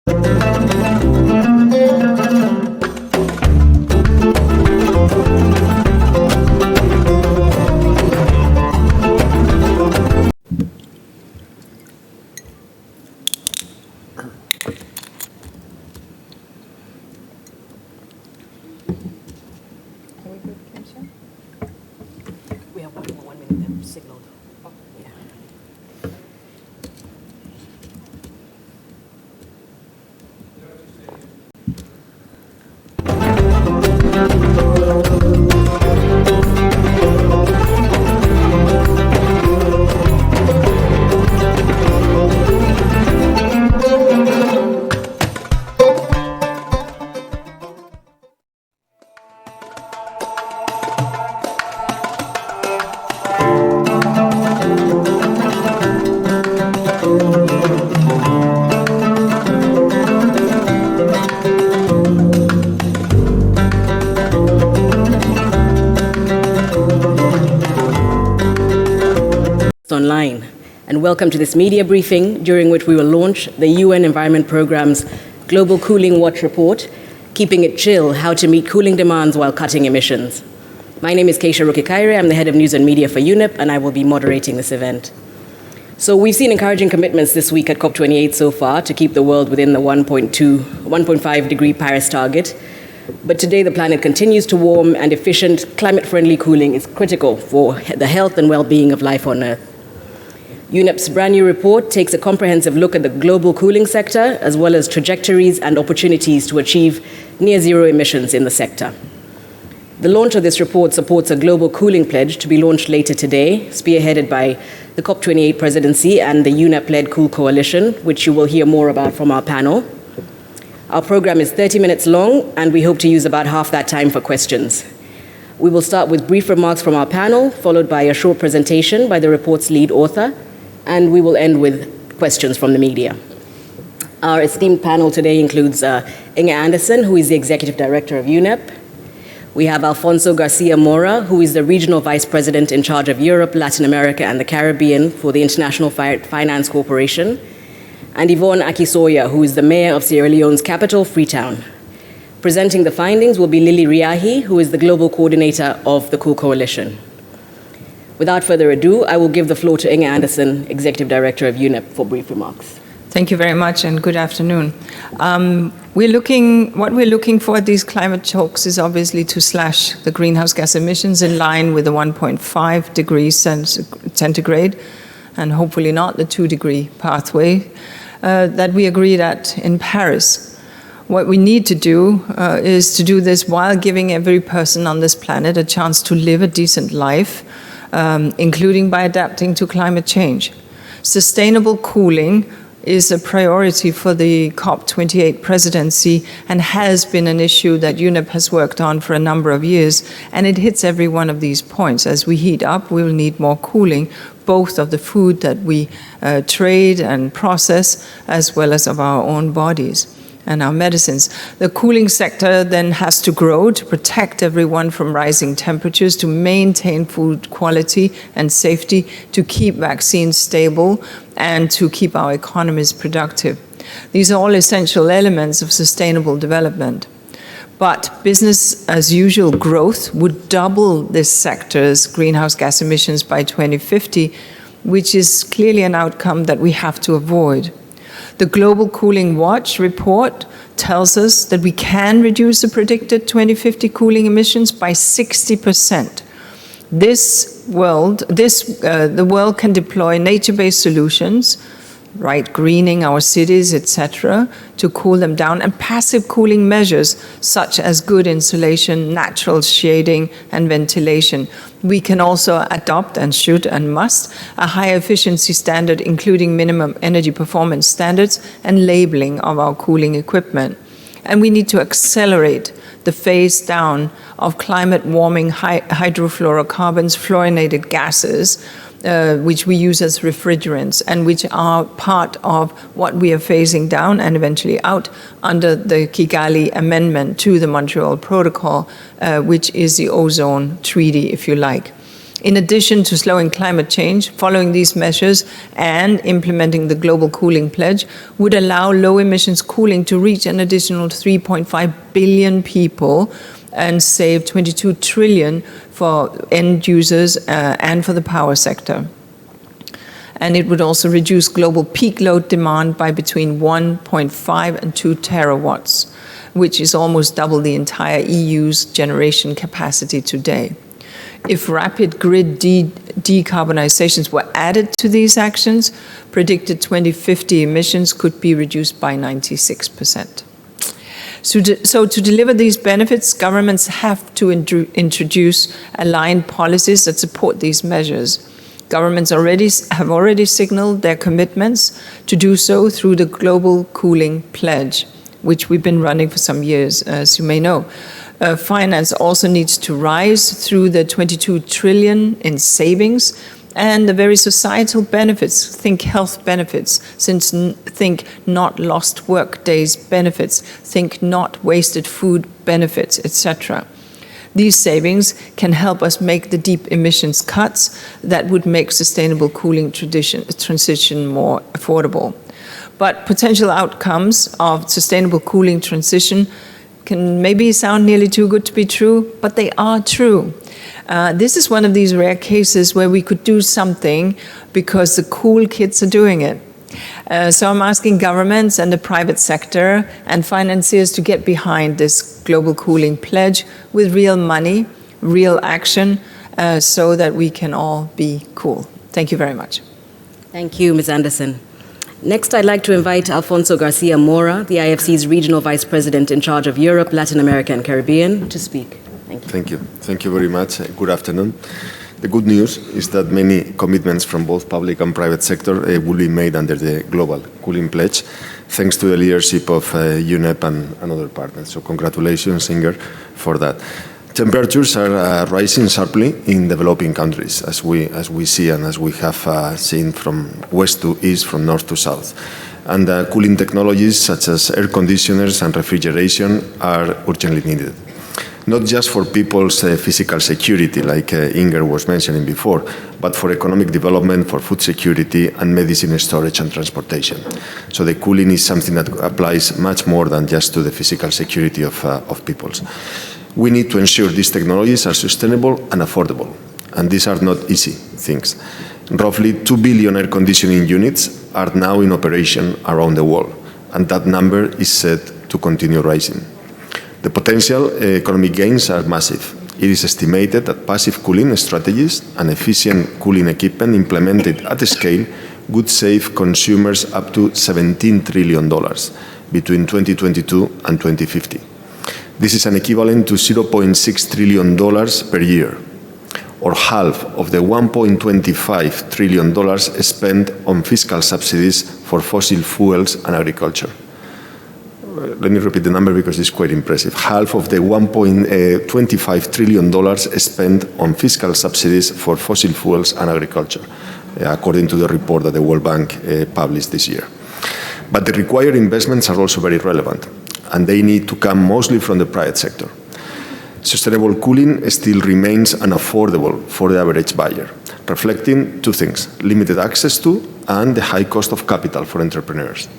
We have 1 minute then signaled. Oh, yeah. Online, and welcome to this media briefing during which we will launch the UN Environment Programme's Global Cooling Watch Report, Keeping It Chill, How to Meet Cooling Demands While Cutting Emissions. My name is Keisha Rukikaire, I'm the Head of News and Media for UNEP, and I will be moderating this event. So we've seen encouraging commitments this week at COP28 so far to keep the world within the 1.5 degree Paris target. But today the planet continues to warm, and efficient, climate-friendly cooling is critical for the health and well-being of life on Earth. UNEP's brand new report takes a comprehensive look at the global cooling sector, as well as trajectories and opportunities to achieve near-zero emissions in the sector. The launch of this report supports a global cooling pledge to be launched later today, spearheaded by the COP28 presidency and the UNEP-led Cool Coalition, which you will hear more about from our panel. Our program is 30 minutes long, and we hope to use about half that time for questions. We will start with brief remarks from our panel, followed by a short presentation by the report's lead author, and we will end with questions from the media. Our esteemed panel today includes Inge Anderson, who is the Executive Director of UNEP. We have Alfonso Garcia Mora, who is the Regional Vice President in charge of Europe, Latin America, and the Caribbean for the International Finance Corporation, and Yvonne Akisoya, who is the Mayor of Sierra Leone's capital, Freetown. Presenting the findings will be Lily Riahi, who is the Global Coordinator of the Cool Coalition. Without further ado, I will give the floor to Inge Anderson, Executive Director of UNEP, for brief remarks. Thank you very much, and good afternoon. What we're looking for at these climate talks is obviously to slash the greenhouse gas emissions in line with the 1.5 degrees centigrade, and hopefully not the 2-degree pathway that we agreed at in Paris. What we need to do is to do this while giving every person on this planet a chance to live a decent life, including by adapting to climate change. Sustainable cooling is a priority for the COP28 presidency and has been an issue that UNEP has worked on for a number of years, and it hits every one of these points. As we heat up, we will need more cooling, both of the food that we trade and process, as well as of our own bodies and our medicines. The cooling sector then has to grow to protect everyone from rising temperatures, to maintain food quality and safety, to keep vaccines stable, and to keep our economies productive. These are all essential elements of sustainable development. But business as usual growth would double this sector's greenhouse gas emissions by 2050, which is clearly an outcome that we have to avoid. The Global Cooling Watch report tells us that we can reduce the predicted 2050 cooling emissions by 60%. The world can deploy nature-based solutions, right, greening our cities, etc., to cool them down, and passive cooling measures such as good insulation, natural shading, and ventilation. We can also adopt, and should and must, a high efficiency standard, including minimum energy performance standards and labeling of our cooling equipment. And we need to accelerate the phase down of climate warming hydrofluorocarbons, fluorinated gases, which we use as refrigerants, and which are part of what we are phasing down and eventually out under the Kigali Amendment to the Montreal Protocol, which is the ozone treaty, if you like. In addition to slowing climate change, following these measures and implementing the Global Cooling Pledge would allow low-emissions cooling to reach an additional 3.5 billion people and save 22 trillion for end users and for the power sector. And it would also reduce global peak load demand by between 1.5 and 2 terawatts, which is almost double the entire EU's generation capacity today. If rapid grid decarbonizations were added to these actions, predicted 2050 emissions could be reduced by 96%. So to deliver these benefits, governments have to introduce aligned policies that support these measures. Governments have already signaled their commitments to do so through the Global Cooling Pledge, which we've been running for some years, as you may know. Finance also needs to rise through the 22 trillion in savings and the very societal benefits, think health benefits, think not lost work days benefits, think not wasted food benefits, etc. These savings can help us make the deep emissions cuts that would make sustainable cooling transition more affordable. But potential outcomes of sustainable cooling transition can maybe sound nearly too good to be true, but they are true. This is one of these rare cases where we could do something because the cool kids are doing it. So I'm asking governments and the private sector and financiers to get behind this Global Cooling Pledge with real money, real action, so that we can all be cool. Thank you very much. Thank you, Ms. Anderson. Next, I'd like to invite Alfonso Garcia Mora, the IFC's Regional Vice President in charge of Europe, Latin America, and Caribbean, to speak. Thank you. Thank you. Thank you very much. Good afternoon. The good news is that many commitments from both public and private sector will be made under the Global Cooling Pledge, thanks to the leadership of UNEP and other partners. So congratulations, Inger, for that. Temperatures are rising sharply in developing countries, as we see and as we have seen from west to east, from north to south. And cooling technologies such as air conditioners and refrigeration are urgently needed. Not just for people's physical security, like Inger was mentioning before, but for economic development, for food security, and medicine storage and transportation. So the cooling is something that applies much more than just to the physical security of peoples. We need to ensure these technologies are sustainable and affordable, and these are not easy things. Roughly 2 billion air conditioning units are now in operation around the world, and that number is set to continue rising. The potential economic gains are massive. It is estimated that passive cooling strategies and efficient cooling equipment implemented at scale would save consumers up to $17 trillion between 2022 and 2050. This is an equivalent to $0.6 trillion per year, or half of the $1.25 trillion spent on fiscal subsidies for fossil fuels and agriculture. Let me repeat the number because it's quite impressive. Half of the $1.25 trillion spent on fiscal subsidies for fossil fuels and agriculture, according to the report that the World Bank published this year. But the required investments are also very relevant, and they need to come mostly from the private sector. Sustainable cooling still remains unaffordable for the average buyer, reflecting two things: limited access to and the high cost of capital for entrepreneurs.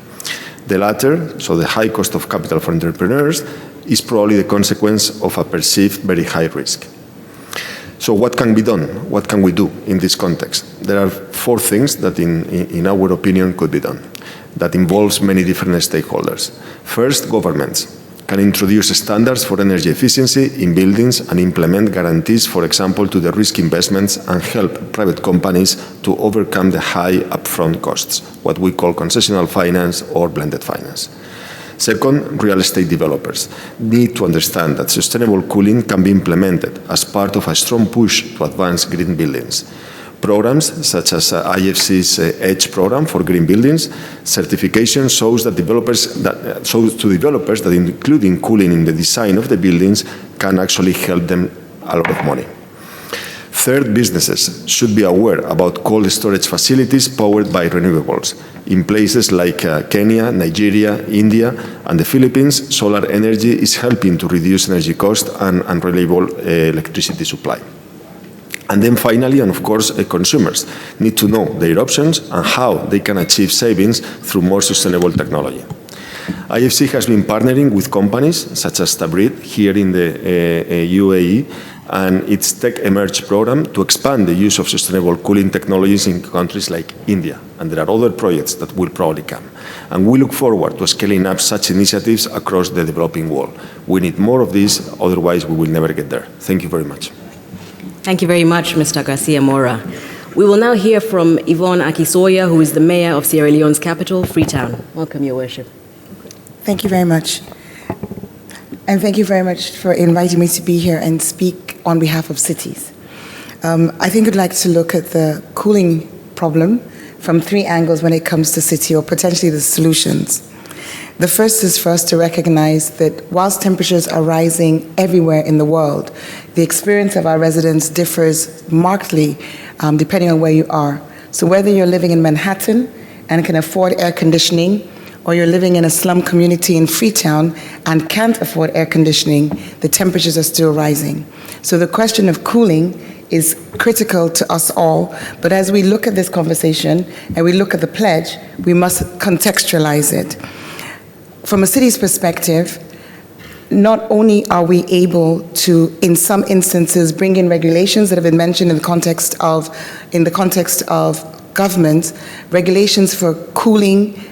The latter, so the high cost of capital for entrepreneurs, is probably the consequence of a perceived very high risk. So what can be done? What can we do in this context? There are four things that, in our opinion, could be done. That involves many different stakeholders. First, governments can introduce standards for energy efficiency in buildings and implement guarantees, for example, to the risk investments, and help private companies to overcome the high upfront costs, what we call concessional finance or blended finance. Second, real estate developers need to understand that sustainable cooling can be implemented as part of a strong push to advance green buildings. Programs such as IFC's EDGE program for green buildings, certification shows to developers that including cooling in the design of the buildings can actually help them a lot of money. Third, businesses should be aware about cold storage facilities powered by renewables. In places like Kenya, Nigeria, India, and the Philippines, solar energy is helping to reduce energy cost and reliable electricity supply. And then finally, and of course, consumers need to know their options and how they can achieve savings through more sustainable technology. IFC has been partnering with companies such as Tabrid here in the UAE and its Tech Emerge program to expand the use of sustainable cooling technologies in countries like India. And there are other projects that will probably come. And we look forward to scaling up such initiatives across the developing world. We need more of these, otherwise we will never get there. Thank you very much. Thank you very much, Mr. Garcia Mora. We will now hear from Yvonne Akisoya, who is the mayor of Sierra Leone's capital, Freetown. Welcome, Your Worship. Thank you very much. And thank you very much for inviting me to be here and speak on behalf of cities. I think I'd like to look at the cooling problem from three angles when it comes to city, or potentially the solutions. The first is for us to recognize that whilst temperatures are rising everywhere in the world, the experience of our residents differs markedly depending on where you are. So whether you're living in Manhattan and can afford air conditioning, or you're living in a slum community in Freetown and can't afford air conditioning, the temperatures are still rising. So the question of cooling is critical to us all, but as we look at this conversation and we look at the pledge, we must contextualize it. From a city's perspective, not only are we able to, in some instances, bring in regulations that have been mentioned in the context of government, regulations for cooling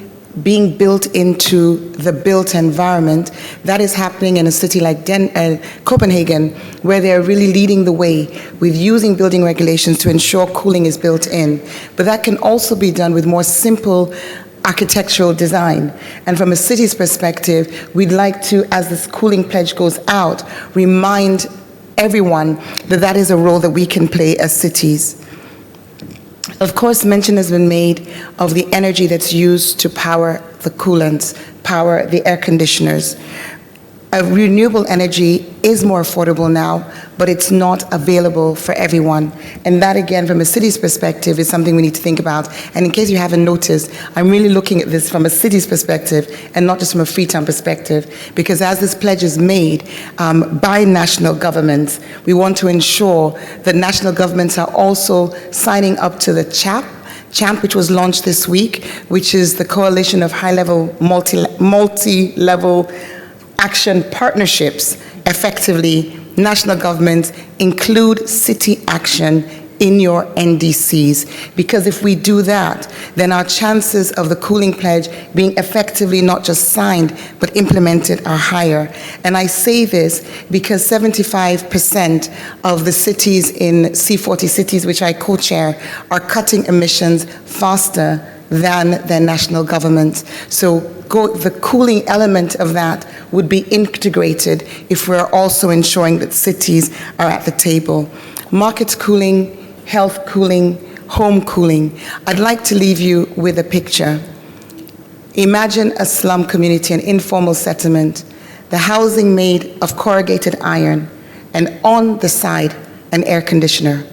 being built into the built environment. That is happening in a city like Copenhagen, where they're really leading the way with using building regulations to ensure cooling is built in. But that can also be done with more simple architectural design. And from a city's perspective, we'd like to, as this cooling pledge goes out, remind everyone that that is a role that we can play as cities. Of course, mention has been made of the energy that's used to power the coolants, power the air conditioners. Renewable energy is more affordable now, but it's not available for everyone. And that, again, from a city's perspective, is something we need to think about. And in case you haven't noticed, I'm really looking at this from a city's perspective and not just from a Freetown perspective, because as this pledge is made by national governments, we want to ensure that national governments are also signing up to the CHAMP, which was launched this week, which is the Coalition of High-Level, Multi-Level Action Partnerships. Effectively, national governments include city action in your NDCs, because if we do that, then our chances of the cooling pledge being effectively not just signed but implemented are higher. And I say this because 75% of the cities in C40 cities, which I co-chair, are cutting emissions faster than their national governments. So the cooling element of that would be integrated if we're also ensuring that cities are at the table. Market cooling, health cooling, home cooling. I'd like to leave you with a picture. Imagine a slum community, an informal settlement, the housing made of corrugated iron, and on the side, an air conditioner.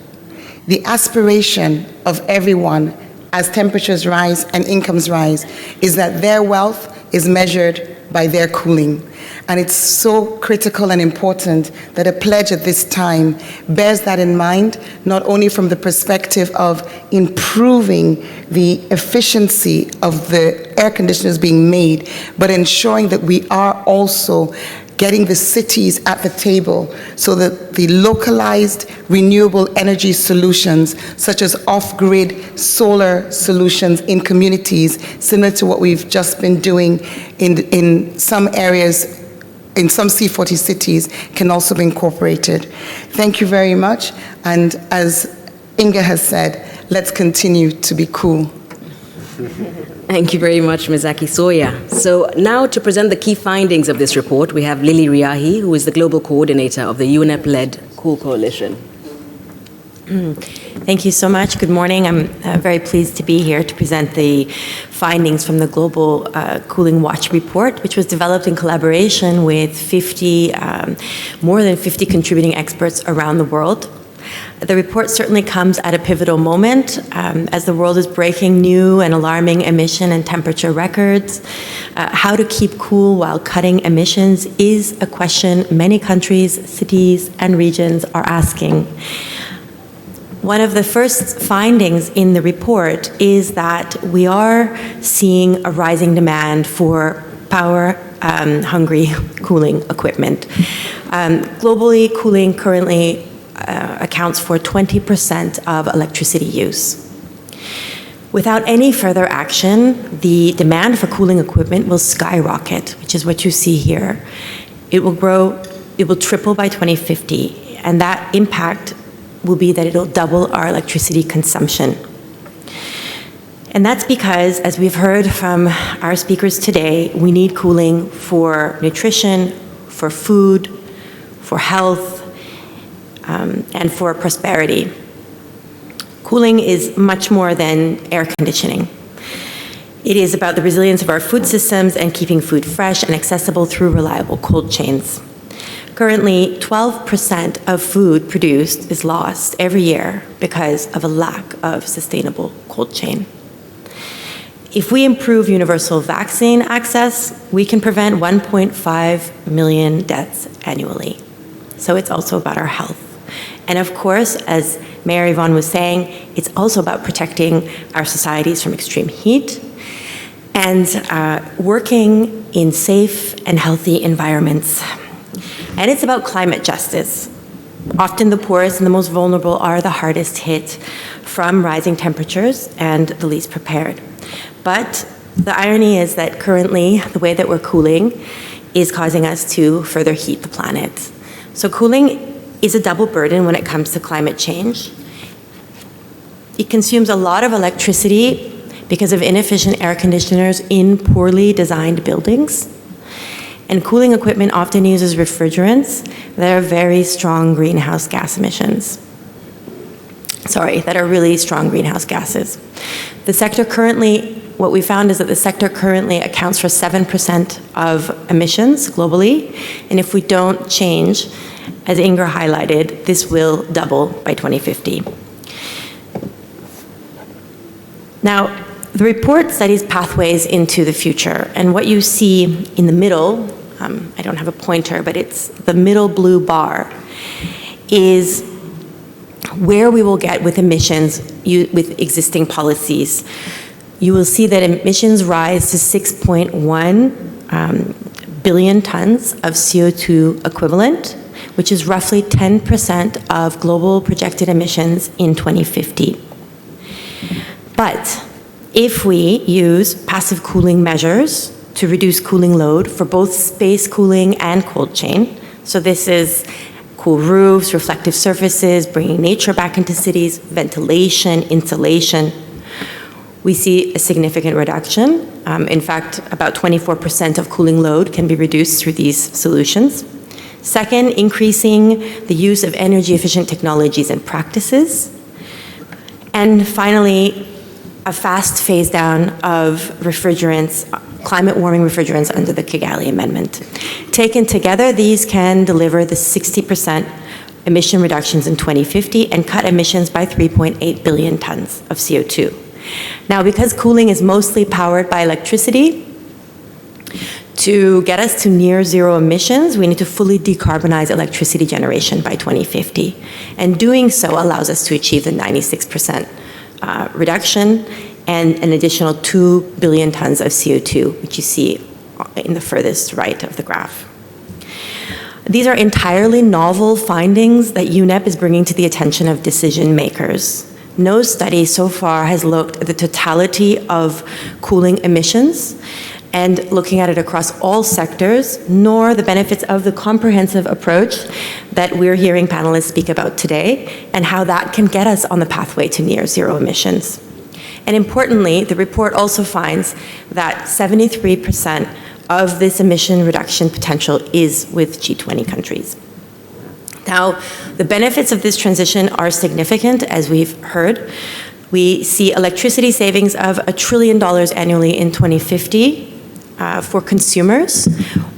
The aspiration of everyone as temperatures rise and incomes rise is that their wealth is measured by their cooling. And it's so critical and important that a pledge at this time bears that in mind, not only from the perspective of improving the efficiency of the air conditioners being made, but ensuring that we are also getting the cities at the table so that the localized renewable energy solutions, such as off-grid solar solutions in communities, similar to what we've just been doing in some areas, in some C40 cities, can also be incorporated. Thank you very much. And as Inga has said, let's continue to be cool. Thank you very much, Ms. Akisoya. So now to present the key findings of this report, we have Lily Riahi, who is the Global Coordinator of the UNEP-led Cool Coalition. Thank you so much. Good morning. I'm very pleased to be here to present the findings from the Global Cooling Watch report, which was developed in collaboration with more than 50 contributing experts around the world. The report certainly comes at a pivotal moment as the world is breaking new and alarming emission and temperature records. How to keep cool while cutting emissions is a question many countries, cities, and regions are asking. one of the first findings in the report is that we are seeing a rising demand for power-hungry cooling equipment. Globally, cooling currently accounts for 20% of electricity use. Without any further action, the demand for cooling equipment will skyrocket, which is what you see here. It will grow, it will triple by 2050, and that impact will be that it'll double our electricity consumption. And that's because, as we've heard from our speakers today, we need cooling for nutrition, for food, for health, and for prosperity. Cooling is much more than air conditioning. It is about the resilience of our food systems and keeping food fresh and accessible through reliable cold chains. Currently, 12% of food produced is lost every year because of a lack of sustainable cold chain. If we improve universal vaccine access, we can prevent 1.5 million deaths annually. So it's also about our health. And of course, as Mayor Yvonne was saying, it's also about protecting our societies from extreme heat and working in safe and healthy environments. And it's about climate justice. Often the poorest and the most vulnerable are the hardest hit from rising temperatures and the least prepared. But the irony is that currently the way that we're cooling is causing us to further heat the planet. So cooling is a double burden when it comes to climate change. It consumes a lot of electricity because of inefficient air conditioners in poorly designed buildings. And cooling equipment often uses refrigerants that are very strong greenhouse gas emissions. That are really strong greenhouse gases. The sector currently, what we found is that the sector currently accounts for 7% of emissions globally, and if we don't change, as Inger highlighted, this will double by 2050. Now, the report studies pathways into the future, and what you see in the middle, I don't have a pointer, but it's the middle blue bar, is where we will get with emissions with existing policies. You will see that emissions rise to 6.1 billion tons of CO2 equivalent, which is roughly 10% of global projected emissions in 2050. But if we use passive cooling measures to reduce cooling load for both space cooling and cold chain, so this is cool roofs, reflective surfaces, bringing nature back into cities, ventilation, insulation, we see a significant reduction. In fact, about 24% of cooling load can be reduced through these solutions. Second, increasing the use of energy-efficient technologies and practices. And finally, a fast phase-down of refrigerants, climate-warming refrigerants under the Kigali Amendment. Taken together, these can deliver the 60% emission reductions in 2050 and cut emissions by 3.8 billion tons of CO2. Now, because cooling is mostly powered by electricity, to get us to near zero emissions, we need to fully decarbonize electricity generation by 2050. And doing so allows us to achieve the 96% reduction and an additional 2 billion tons of CO2, which you see in the furthest right of the graph. These are entirely novel findings that UNEP is bringing to the attention of decision makers. No study so far has looked at the totality of cooling emissions and looking at it across all sectors, nor the benefits of the comprehensive approach that we're hearing panelists speak about today, and how that can get us on the pathway to near zero emissions. And importantly, the report also finds that 73% of this emission reduction potential is with G20 countries. Now, the benefits of this transition are significant, as we've heard. We see electricity savings of $1 trillion annually in 2050 for consumers,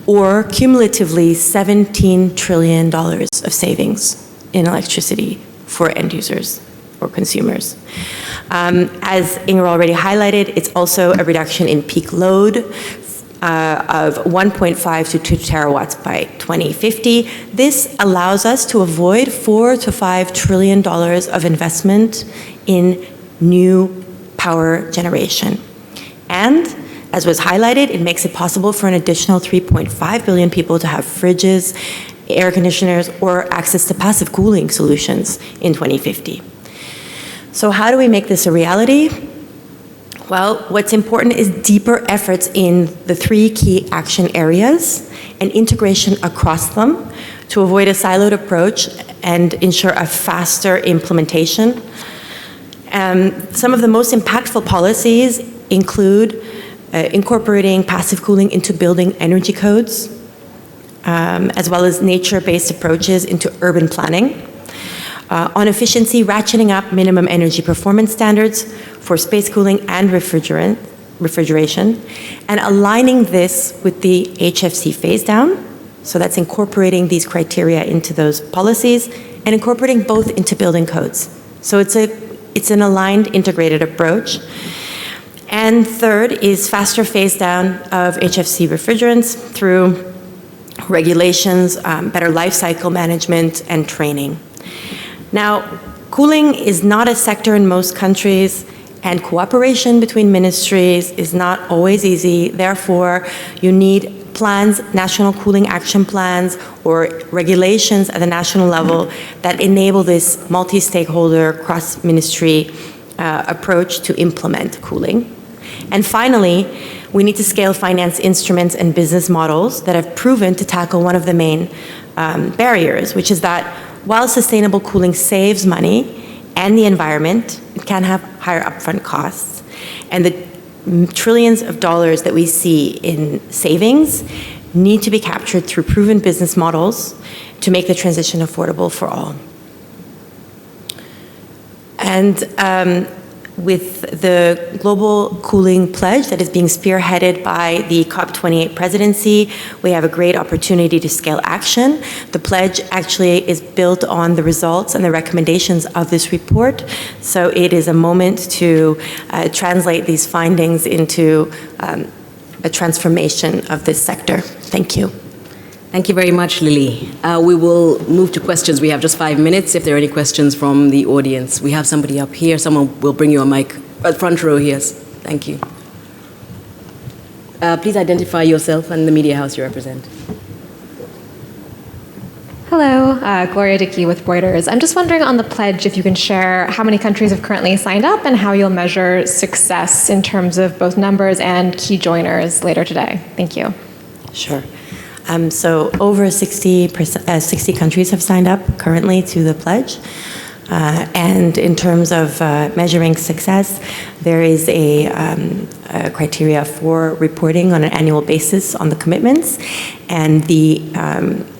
or cumulatively $17 trillion of savings in electricity for end users or consumers. As Inger already highlighted, it's also a reduction in peak load of 1.5 to 2 terawatts by 2050. This allows us to avoid $4 to $5 trillion of investment in new power generation. And as was highlighted, it makes it possible for an additional 3.5 billion people to have fridges, air conditioners, or access to passive cooling solutions in 2050. So how do we make this a reality? Well, what's important is deeper efforts in the 3 key action areas and integration across them to avoid a siloed approach and ensure a faster implementation. Some of the most impactful policies include incorporating passive cooling into building energy codes, as well as nature-based approaches into urban planning. On efficiency, ratcheting up minimum energy performance standards for space cooling and refrigeration, and aligning this with the HFC phase down. So that's incorporating these criteria into those policies and incorporating both into building codes. So it's an aligned, integrated approach. And third is faster phase down of HFC refrigerants through regulations, better life cycle management, and training. Now, cooling is not a sector in most countries, and cooperation between ministries is not always easy. Therefore, you need plans, national cooling action plans, or regulations at the national level that enable this multi-stakeholder, cross-ministry approach to implement cooling. And finally, we need to scale finance instruments and business models that have proven to tackle one of the main barriers, which is that while sustainable cooling saves money and the environment, it can have higher upfront costs. And the trillions of dollars that we see in savings need to be captured through proven business models to make the transition affordable for all. And with the Global Cooling Pledge that is being spearheaded by the COP28 presidency, we have a great opportunity to scale action. The pledge actually is built on the results and the recommendations of this report, so it is a moment to translate these findings into a transformation of this sector. Thank you. Thank you very much, Lily. We will move to questions. We have just 5 minutes if there are any questions from the audience. We have somebody up here. Someone will bring you a mic. Front row, yes. Thank you. Please identify yourself and the media house you represent. Hello, Gloria Dickey with Reuters. I'm just wondering on the pledge if you can share how many countries have currently signed up and how you'll measure success in terms of both numbers and key joiners later today. Thank you. Sure. So over 60 countries have signed up currently to the pledge. And in terms of measuring success, there is a criteria for reporting on an annual basis on the commitments. And the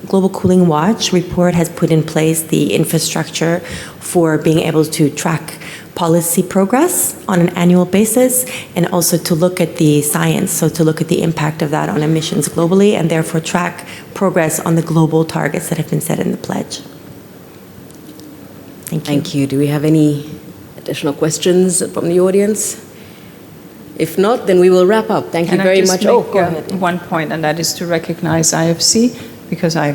Global Cooling Watch report has put in place the infrastructure for being able to track policy progress on an annual basis, and also to look at the science, so to look at the impact of that on emissions globally, and therefore track progress on the global targets that have been set in the pledge. Thank you. Thank you. Do we have any additional questions from the audience? If not, then we will wrap up. Thank you very much. Go ahead. One point, and that is to recognize IFC, because I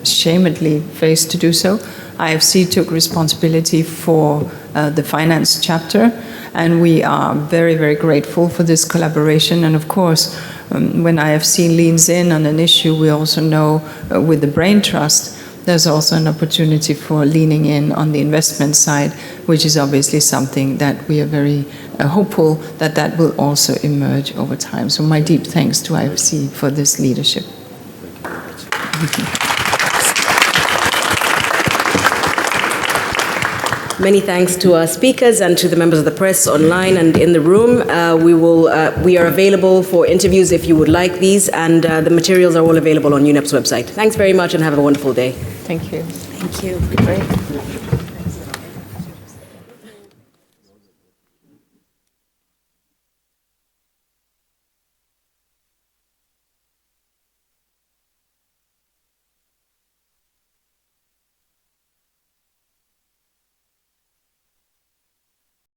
shamedly faced to do so. IFC took responsibility for the finance chapter, and we are very, very grateful for this collaboration. And of course, when IFC leans in on an issue, we also know with the Brain Trust, there's also an opportunity for leaning in on the investment side, which is obviously something that we are very hopeful that that will also emerge over time. So my deep thanks to IFC for this leadership. Thank you. Many thanks to our speakers and to the members of the press online and in the room. We are available for interviews if you would like these, and the materials are all available on UNEP's website. Thanks very much and have a wonderful day. Thank you. Thank you. Great.